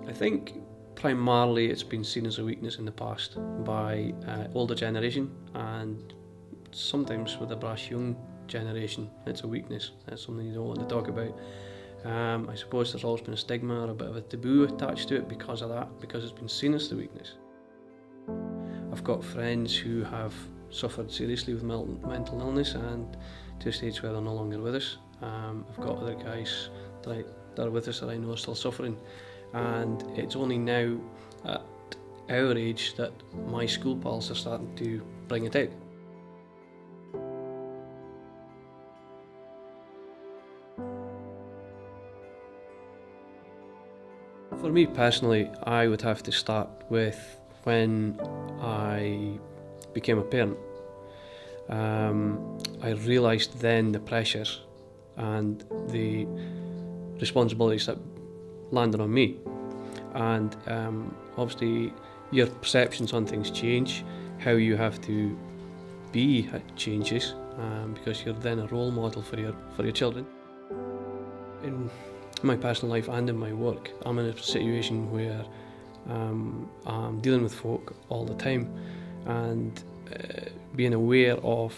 I think primarily it's been seen as a weakness in the past by older generation, and sometimes with the brash young generation it's a weakness. It's something you don't want to talk about. I suppose there's always been a stigma or a bit of a taboo attached to it because of that, because it's been seen as the weakness. I've got friends who have suffered seriously with mental illness and to a stage where they're no longer with us. I've got other guys that are with us that I know are still suffering, and it's only now at our age that my school pals are starting to bring it out. For me personally, I would have to start with when I became a parent. I realised then the pressures and the responsibilities that landed on me, and obviously your perceptions on things change, how you have to be changes, because you're then a role model for your children. In my personal life and in my work, I'm in a situation where I'm dealing with folk all the time, and being aware of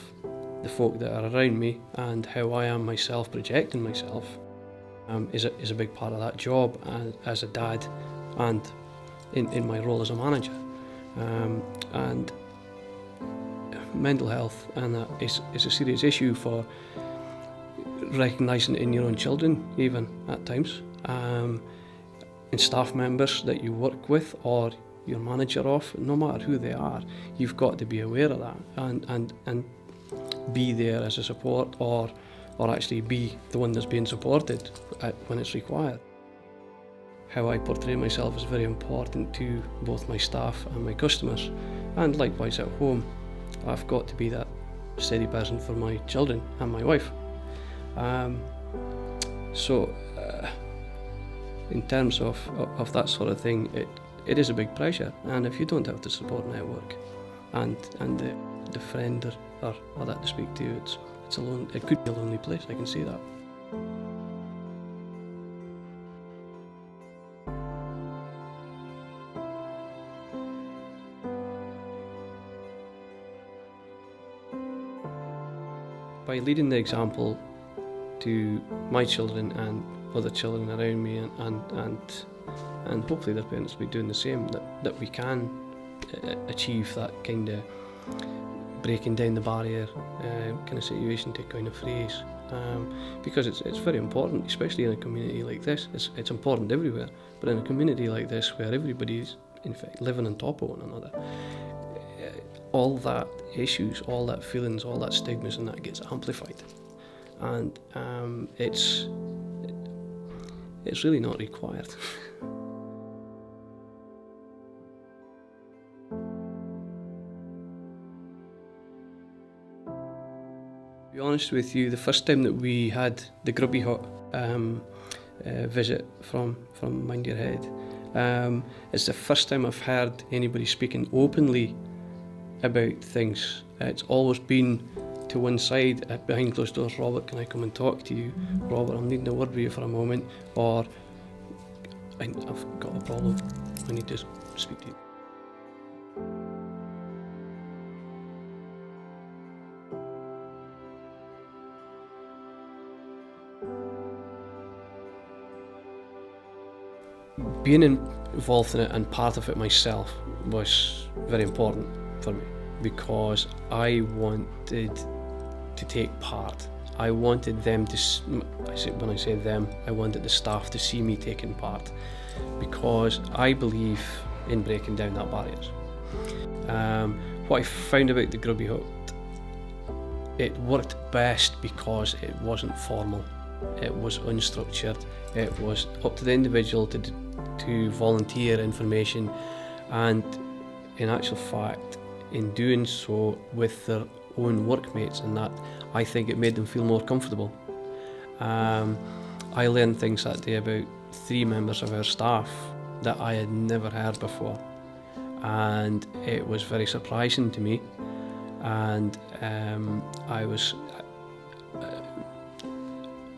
the folk that are around me and how I am myself, projecting myself, is a big part of that job as a dad and in my role as a manager. And mental health and that is a serious issue for recognising it in your own children, even at times, in staff members that you work with or your manager of, no matter who they are. You've got to be aware of that and be there as a support, or actually be the one that's being supported when it's required. How I portray myself is very important to both my staff and my customers, and likewise at home. I've got to be that steady person for my children and my wife. So in terms of that sort of thing, it is a big pressure, and if you don't have the support network and the friend or that to speak to, it's alone. It could be a lonely place, I can see that. By leading the example to my children and other children around me, and hopefully their parents will be doing the same, that we can achieve that kind of breaking down the barrier kind of situation to coin a phrase, because it's very important, especially in a community like this. It's important everywhere, but in a community like this where everybody's in fact living on top of one another, all that issues, all that feelings, all that stigmas and that gets amplified, and it's really not required. To be honest with you, the first time that we had the Grubby Hut visit from Mind Your Head, it's the first time I've heard anybody speaking openly about things. It's always been to one side, behind closed doors. Robert, can I come and talk to you? Robert, I'm needing a word with you for a moment, or I've got a problem, I need to speak to you. Being involved in it and part of it myself was very important for me, because I wanted to take part. I wanted them to, when I say them, I wanted the staff to see me taking part, because I believe in breaking down that barriers. What I found about the Grubby Hut, it worked best because it wasn't formal, it was unstructured, it was up to the individual to volunteer information, and in actual fact, in doing so with their own workmates, and that, I think it made them feel more comfortable. I learned things that day about 3 members of our staff that I had never heard before, and it was very surprising to me, and I was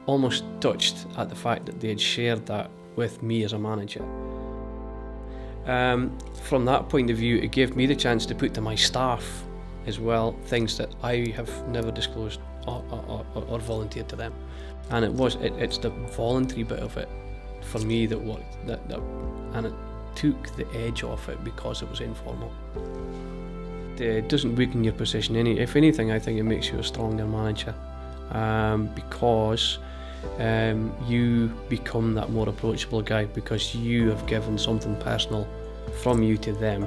almost touched at the fact that they had shared that with me as a manager. From that point of view, it gave me the chance to put to my staff as well things that I have never disclosed or volunteered to them. And it's the voluntary bit of it for me that worked, and it took the edge off it because it was informal. It doesn't weaken your position any. If anything, I think it makes you a stronger manager, because you become that more approachable guy, because you have given something personal from you to them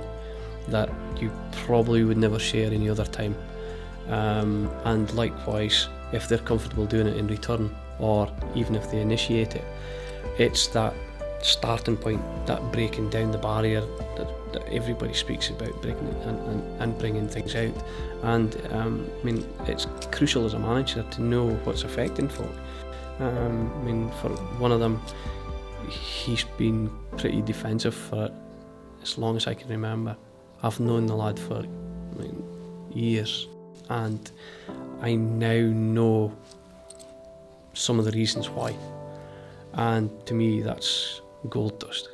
that you probably would never share any other time. And likewise, if they're comfortable doing it in return, or even if they initiate it, it's that starting point, that breaking down the barrier that everybody speaks about, breaking it and bringing things out. And I mean, it's crucial as a manager to know what's affecting folk. I mean, for one of them, he's been pretty defensive for as long as I can remember. I've known the lad for years, and I now know some of the reasons why. And to me, that's gold dust.